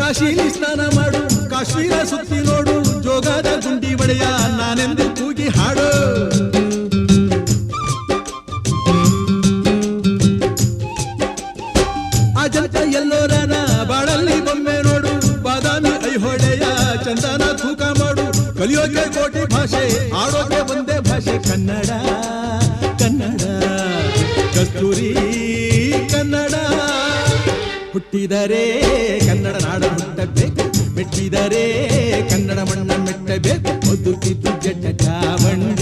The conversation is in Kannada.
ಕಾಶಿಲಿ ಸ್ನಾನ ಮಾಡು, ಕಾಶ್ಮೀರ ಸುತ್ತಿ ನೋಡು, ಜೋಗದ ಗುಂಡಿ ಒಡೆಯ ನಾನೆಂದು ಕೂಗಿ ಹಾಡು. ಅಜಂತ ಎಲ್ಲೋರನ ಬಾಳಲ್ಲಿ ಬೊಮ್ಮೆ ನೋಡು, ಬಾದಾಮಿ ಐಹೊಳೆಯ ಚಂದನ ತೂಕ ಮಾಡು. ಕಲಿಯೋಕೆ ಕೋಟಿ ಭಾಷೆ, ಆಡೋಕೆ ಒಂದೇ ಭಾಷೆ ಕನ್ನಡ ಕನ್ನಡ ಕಸ್ತೂರಿ ಕನ್ನಡ. ಹುಟ್ಟಿದರೆ ಕನ್ನಡ ನಾಡ ಹುಟ್ಟಬೇಕು, ಮೆಟ್ಟಿದರೆ ಕನ್ನಡ ಮಣ್ಣ ಮೆಟ್ಟಬೇಕು. ಬದುಕಿದ್ದು ಜಟ ಚಾವಂಡ